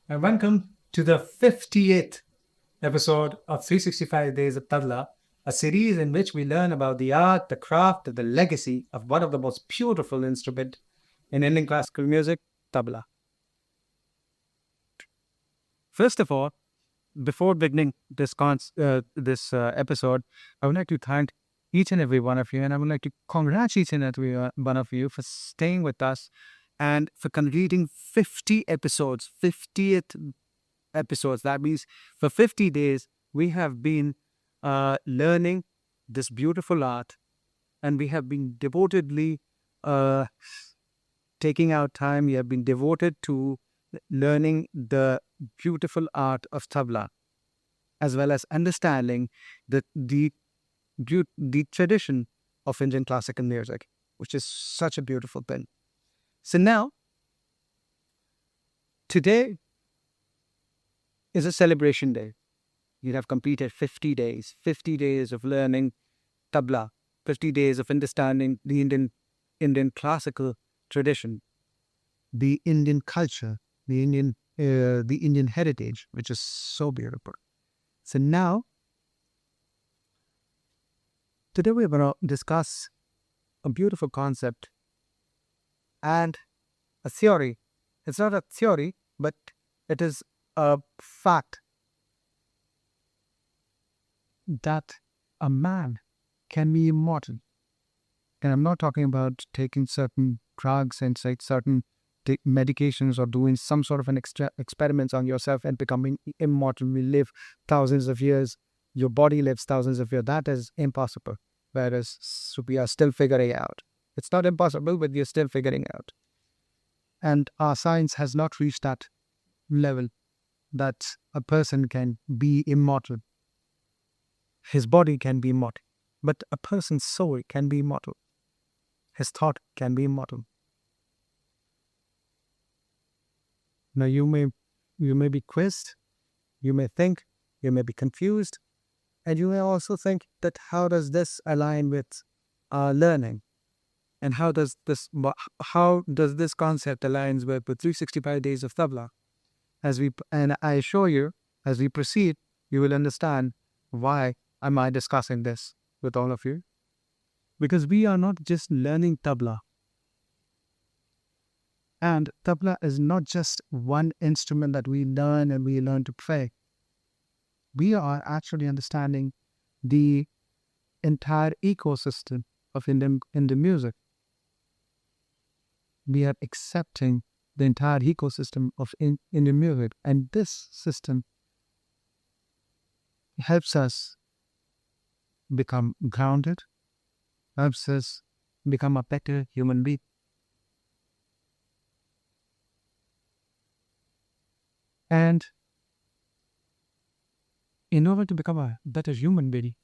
and welcome to the 50th episode of 365 Days of Tabla, a series in which we learn about the art, the craft, and the legacy of one of the most beautiful instruments in Indian classical music, tabla. First of all, before beginning this episode, I would like to thank each and every one of you, and I would like to congratulate each and every one of you for staying with us and for completing 50 episodes, 50th episodes. That means for 50 days, we have been learning this beautiful art, and we have been devotedly uh, taking our time. We have been devoted to learning the beautiful art of tabla, as well as understanding the tradition of Indian classical music, which is such a beautiful thing. So now, today is a celebration day. You have completed 50 days of learning tabla, 50 days of understanding the Indian classical tradition, the Indian culture, the Indian heritage, which is so beautiful. So now, today we're going to discuss a beautiful concept and a theory. It's not a theory, but it is a fact that a man can be immortal. And I'm not talking about taking certain drugs and certain medications or doing some sort of an experiments on yourself and becoming immortal. We live thousands of years. Your body lives thousands of years. That is impossible. Whereas so we are still figuring out. It's not impossible, but we are still figuring out. And our science has not reached that level that a person can be immortal. His body can be immortal, but a person's soul can be immortal. His thought can be immortal. Now you may be quizzed, you may think, you may be confused, and you may also think that how does this align with learning, and how does this concept aligns with the 365 days of tabla? And I assure you, as we proceed, you will understand why am I discussing this with all of you. Because we are not just learning tabla. And tabla is not just one instrument that we learn and we learn to play. We are actually understanding the entire ecosystem of Indian music. We are accepting the entire ecosystem of Indian music. And this system helps us become grounded, helps us become a better human being. And in order to become a better human being,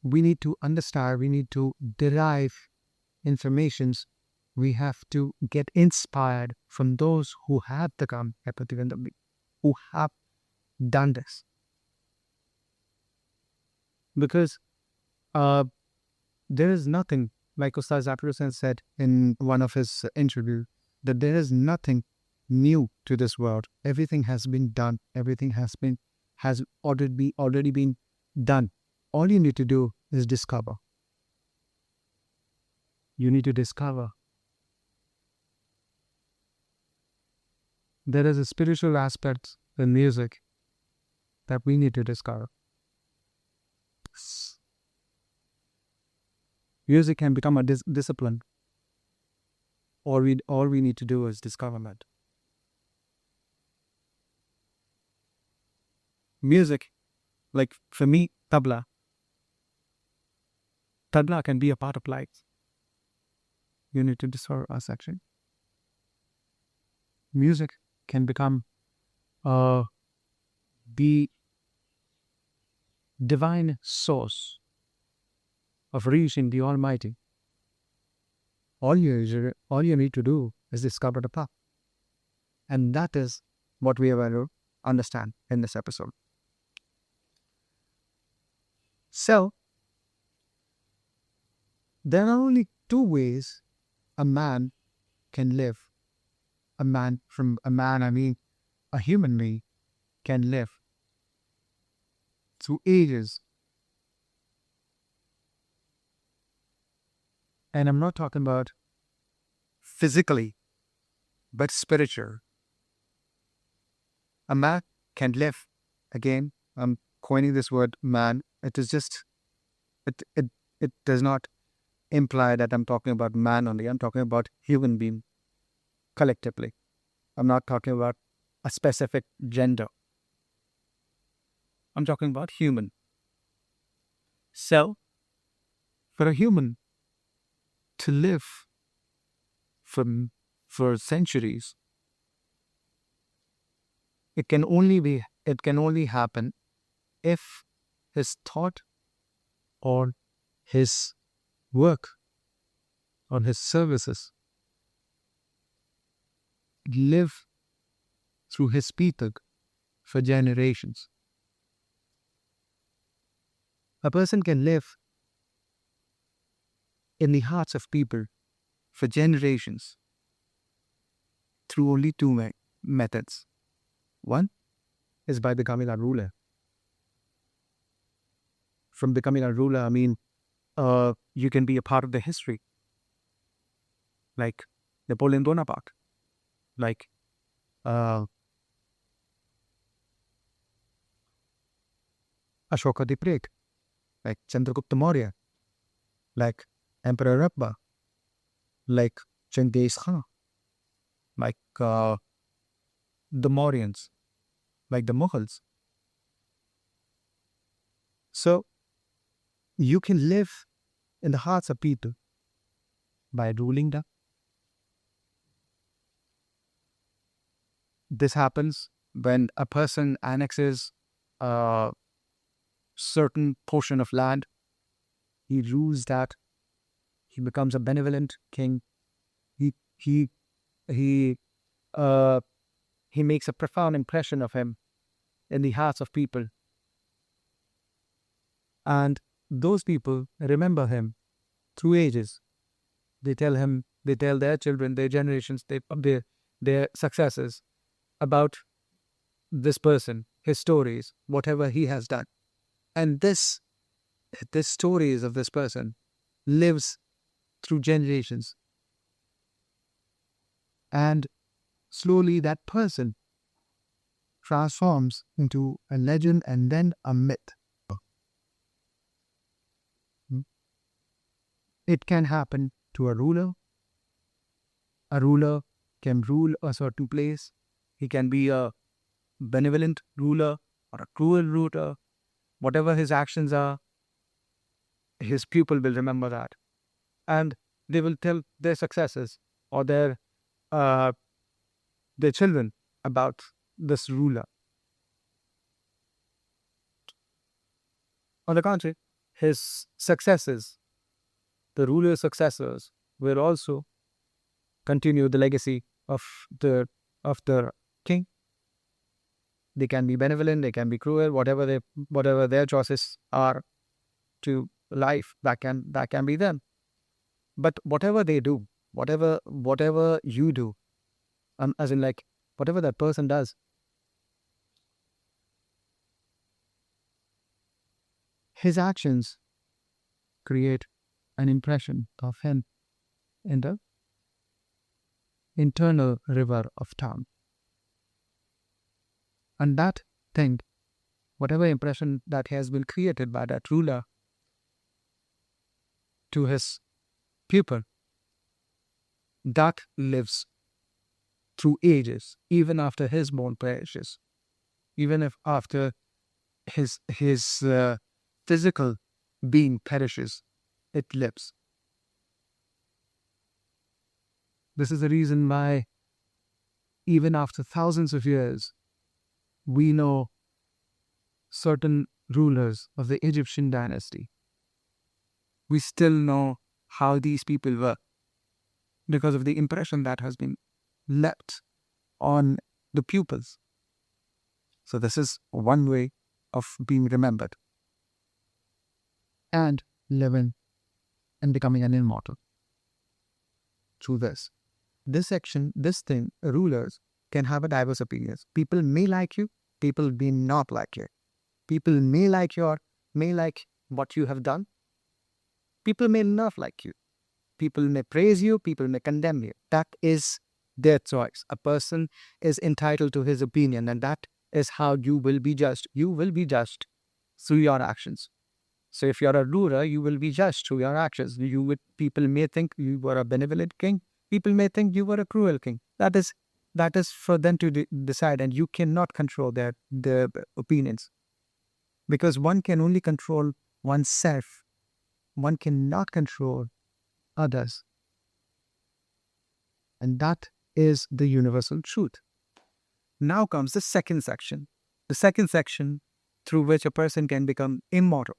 we need to understand, we need to derive informations, we have to get inspired from those who have become empathic and who have done this. Because there is nothing, like Ustaz Zakir Hussain said in one of his interviews, that there is nothing new to this world. Everything has been done. Everything has already been done. All you need to do is discover. You need to discover. There is a spiritual aspect in music that we need to discover. Music can become a discipline. All we need to do is discoverment. Music, like for me, tabla can be a part of life. You need to discover a section. Music can become the divine source of reaching the Almighty. All you need to do is discover the path. And that is what we are going to understand in this episode. So, there are only two ways a man can live. from a man, I mean a human being, can live through ages. And I'm not talking about physically, but spiritual. A man can live, again, I'm coining this word man. It is just, it does not imply that I'm talking about man only. I'm talking about human being collectively. I'm not talking about a specific gender. I'm talking about human. So, for a human to live for, for centuries, it can only happen if his thought or his work or his services live through his people for generations. A person can live in the hearts of people for generations through only two methods. One is by becoming a ruler. From becoming a ruler, I mean, you can be a part of the history, like Napoleon Bonaparte, like Ashoka Dipret, like Chandragupta Maurya, like Emperor Akbar, like Genghis Khan, like the Mauryans, like the Mughals. So you can live in the hearts of people by ruling them. This happens when a person annexes a certain portion of land. He rules that. He becomes a benevolent king. He he he uh, he makes a profound impression of him in the hearts of people, and those people remember him through ages. They tell him, they tell their children, their generations, their successors about this person, his stories, whatever he has done, and this stories of this person lives through generations, and slowly that person transforms into a legend and then a myth. It can happen to a ruler. A ruler can rule a certain place. He can be a benevolent ruler or a cruel ruler. Whatever his actions are, his people will remember that. And they will tell their successors or uh, their children about this ruler. On the contrary, his successors, the ruler's successors, will also continue the legacy of the king. They can be benevolent, they can be cruel, whatever their choices are to life, that can be them. But whatever they do, whatever you do, as in like whatever that person does, his actions create an impression of him in the internal river of time. And that thing, whatever impression that has been created by that ruler to his pupil, that lives through ages, even after his bone perishes, even if after his physical being perishes, it lives. This is the reason why, even after thousands of years, we know certain rulers of the Egyptian dynasty. We still know how these people were because of the impression that has been left on the pupils. So this is one way of being remembered and living and becoming an immortal through this. this section, this thing, rulers can have a diverse opinions. People may like you, people may not like you. People may like what you have done. People may not like you. People may praise you, people may condemn you. That is their choice. A person is entitled to his opinion, and that is how you will be judged. You will be judged through your actions. So if you're a ruler, you will be judged through your actions. People may think you were a benevolent king. People may think you were a cruel king. That is for them to decide, and you cannot control their opinions, because one can only control oneself. One cannot control others, and that is the universal truth. Now comes the second section. The second section through which a person can become immortal.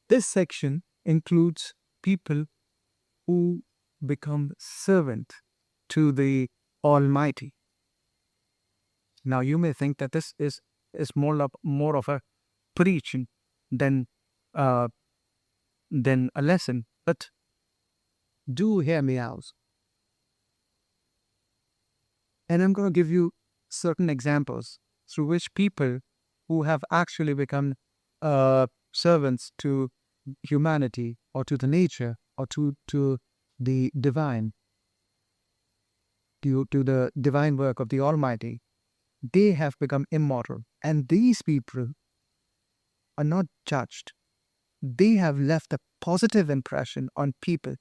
This section includes people who become servant to the Almighty. Now you may think that this is more of a preaching than a lesson, but do hear me out. And I'm going to give you certain examples through which people who have actually become servants to humanity or to the nature or to the divine, to the divine work of the Almighty, they have become immortal. And these people are not judged. They have left a positive impression on people,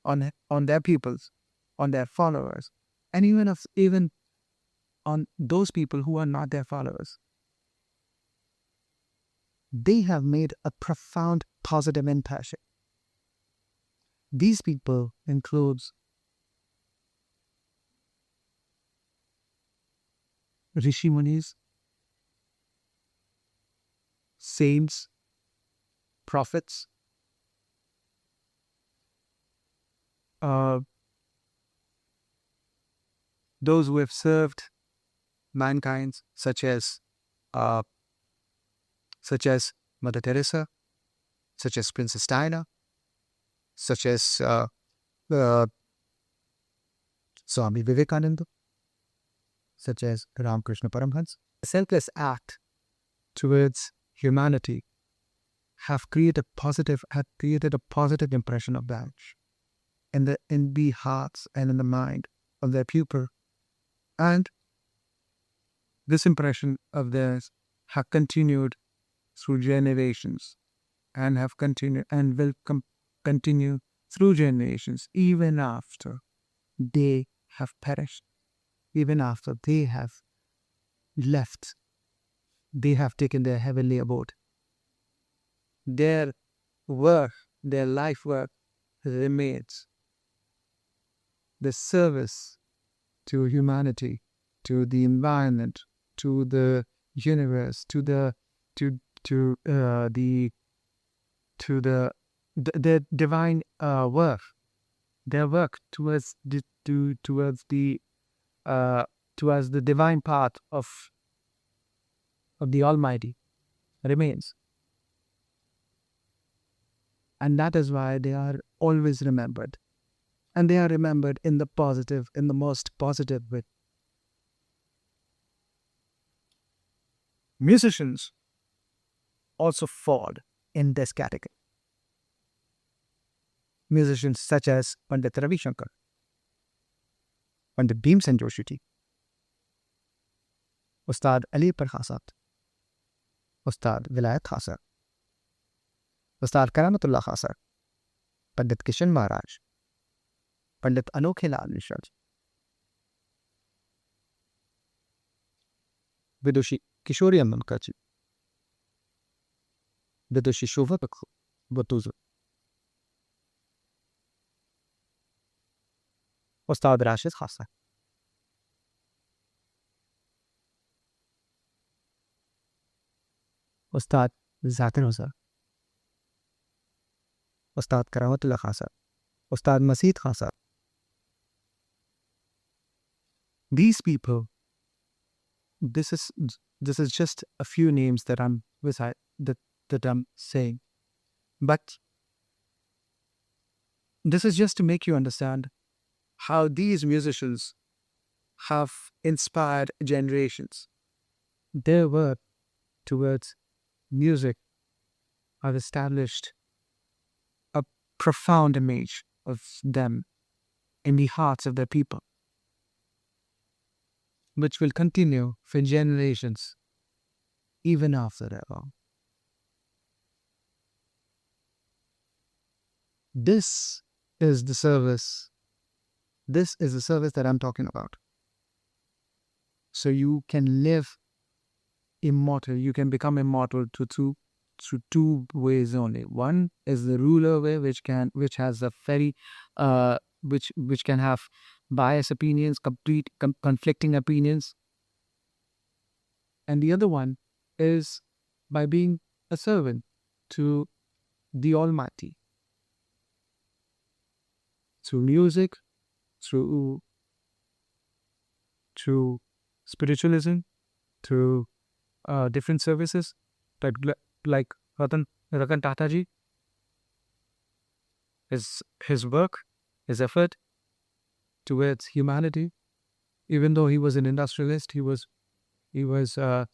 on their pupils, on their followers, and even on those people who are not their followers. They have made a profound positive impression. These people includes Rishi Munis, saints, prophets, those who have served mankind, such as Mother Teresa, such as Princess Diana, such as Swami Vivekananda, such as Ramakrishna Paramhans. A selfless act towards humanity have created a positive impression of that in the hearts and in the mind of their pupil, and this impression of theirs have continued through generations, and have continued and will continue through generations even after they have perished, even after they have left, they have taken their heavenly abode. Their work, their life work remains. The service to humanity, to the environment, to the universe, to the divine work, their work towards the divine path of the Almighty remains, and that is why they are always remembered, and they are remembered in the most positive way. Musicians also fall in this category. Musicians such as Pandit Ravi Shankar, Pandit Bhimsen Joshi ji, Ustad Ali Parhasat, Ustad Vilayat Khasar, Ustad Karamatullah Khasar, Pandit Kishan Maharaj, Pandit Anokhe Lal Mishra ji, Vidushi Kishori Ammankar ji, Vidushi Shobha Batuza, Ustad Rashid Khasar, Ustad Zatin Huzar, Ustad Karamatullah Khasar, Ustad Masih Khasar. These people, this is just a few names that I'm saying, but this is just to make you understand how these musicians have inspired generations. Their work towards music have established a profound image of them in the hearts of their people, which will continue for generations even after their own. This is the service. This is the service that I'm talking about. So you can live immortal. You can become immortal through two ways only. One is the ruler way, which has a very which can have biased opinions, conflicting opinions. And the other one is by being a servant to the Almighty through music, through spiritualism, through different services, like Ratan Tata ji, his work, his effort towards humanity. Even though he was an industrialist, he was an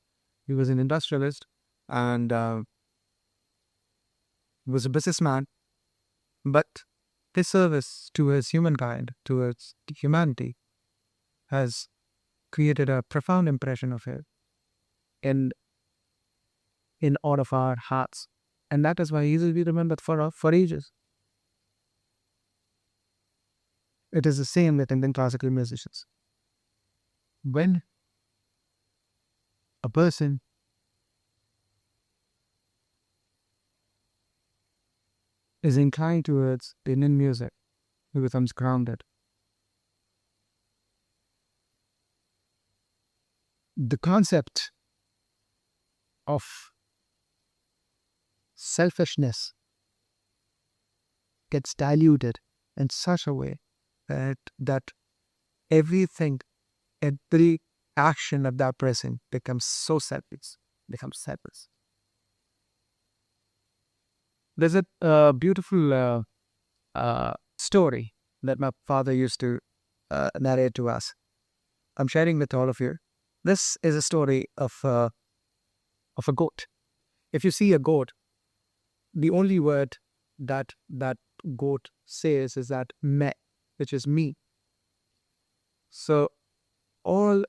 industrialist, and he was a businessman. But his service towards humankind, towards humanity, has created a profound impression of it in all of our hearts, and that is why he will be remembered for ages. It is the same with Indian classical musicians. When a person is inclined towards Indian music, he becomes grounded. The concept of selfishness gets diluted in such a way that everything, every action of that person becomes so selfish, There's a beautiful story that my father used to narrate to us. I'm sharing with all of you. This is a story of a goat. If you see a goat, the only word that goat says is that me, which is me. So all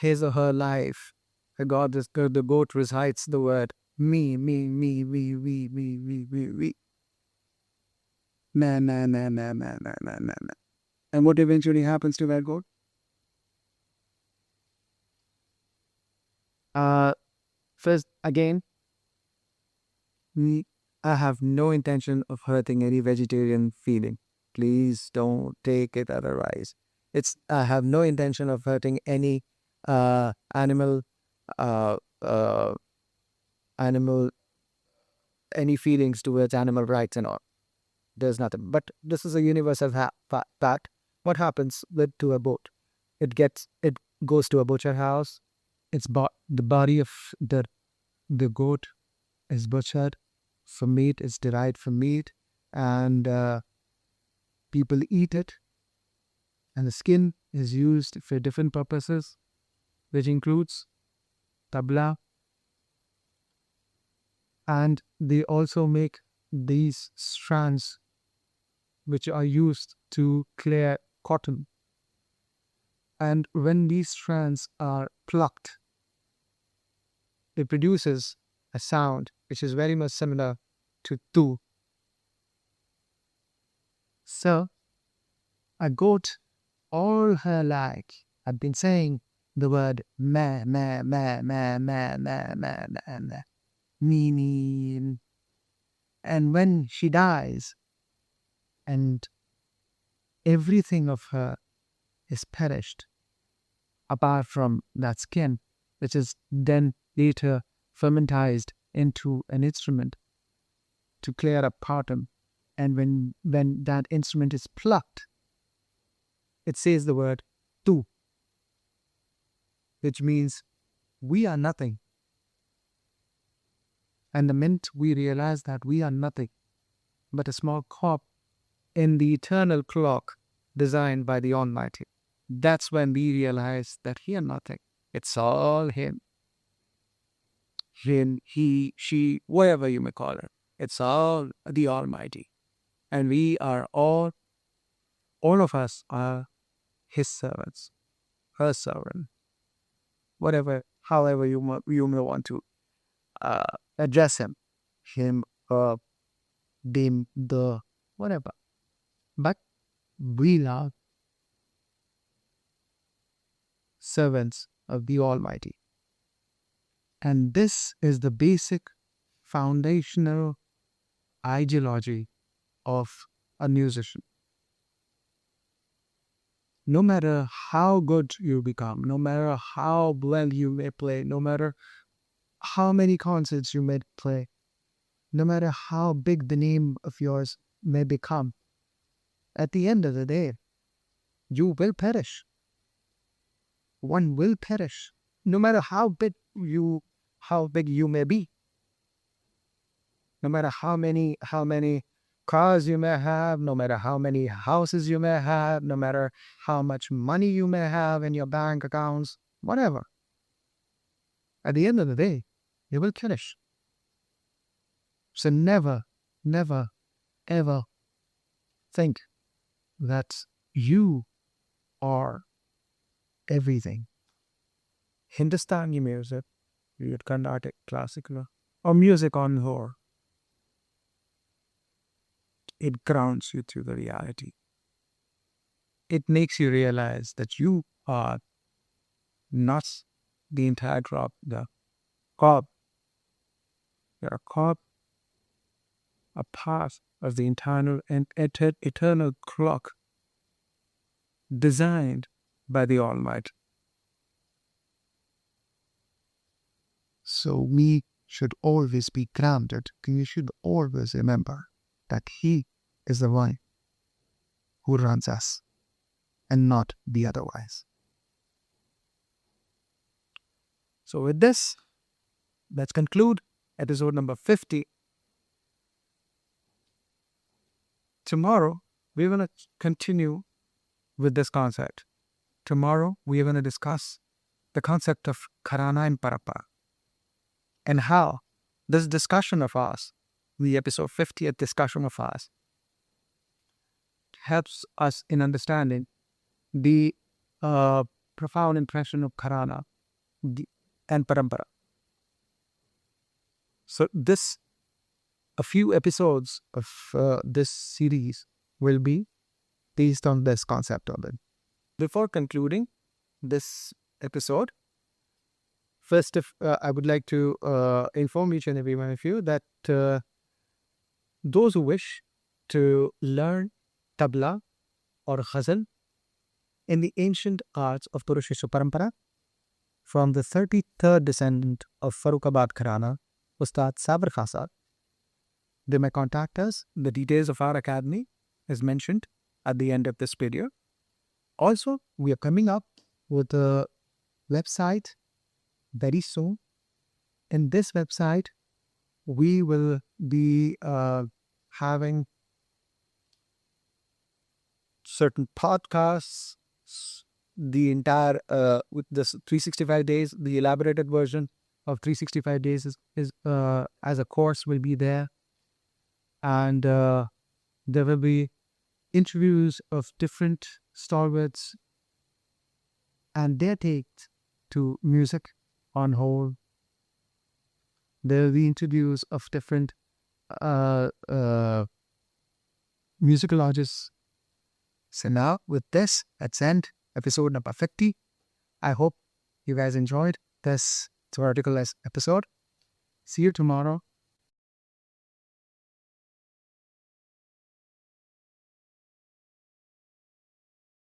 his or her life, the goat recites the word me, me, me, we, we. Na, na, na, na, na, na, na, na, na. And what eventually happens to that goat? First, again, I have no intention of hurting any vegetarian feeling. Please don't take it otherwise. I have no intention of hurting any animal, any feelings towards animal rights and all. There's nothing. But this is a universal fact. What happens to a goat? It goes to a butcher house. The body of the goat is butchered for meat, is derived from meat, and people eat it. And the skin is used for different purposes, which includes tabla. And they also make these strands which are used to clear cotton. And when these strands are plucked, it produces a sound which is very much similar to tu. So, a goat all her life had been saying the word meh, meh, meh, meh, meh, meh, meh, meh, meh, me. And when she dies, and everything of her is perished, apart from that skin, which is then later fermentized into an instrument to clear up cotton. And when that instrument is plucked, it says the word tu, which means we are nothing. And the minute we realize that we are nothing but a small cog in the eternal clock designed by the Almighty. That's when we realize that we are nothing. It's all Him. Him, He, She, whatever you may call it. It's all the Almighty. And we are all of us are His servants, her servant, whatever, however you may want to address Him, him, them, the, whatever. But we are servants of the Almighty. And this is the basic foundational ideology of a musician. No matter how good you become, no matter how well you may play, no matter how many concerts you may play, no matter how big the name of yours may become, at the end of the day, you will perish. One will perish, no matter how big you may be, no matter how many cars you may have, no matter how many houses you may have, no matter how much money you may have in your bank accounts, whatever. At the end of the day, you will perish. So never, never, ever think that you are everything. Hindustani music, Carnatic, classical, or music on whole, it grounds you to the reality. It makes you realize that you are not the entire crop, the cob. You're a cob, a part of the internal and eternal clock designed by the Almighty. So we should always be grounded. We should always remember that He is the one who runs us and not the otherwise. So with this, let's conclude episode number 50. Tomorrow, we're going to continue with this concept. Tomorrow, we are going to discuss the concept of Gharana and Parampara and how this discussion of ours, the episode 50th discussion of ours, helps us in understanding the profound impression of Gharana and Parampara. So a few episodes of this series will be based on this concept of it. Before concluding this episode, first, I would like to inform each and every one of you that those who wish to learn tabla or ghazal in the ancient arts of Guru Shishya Parampara from the 33rd descendant of Farrukhabad Gharana, Ustad Sabar Khan Sahab, they may contact us. The details of our academy is mentioned at the end of this video. Also, we are coming up with a website very soon. In this website, we will be having certain podcasts, the entire, with this 365 days, the elaborated version of 365 days is as a course will be there. And there will be interviews of different stalwarts and their take to music on whole. There will be interviews of different musicologists. So now with this, let's end episode number 50. I hope you guys enjoyed this theoretical episode. See you tomorrow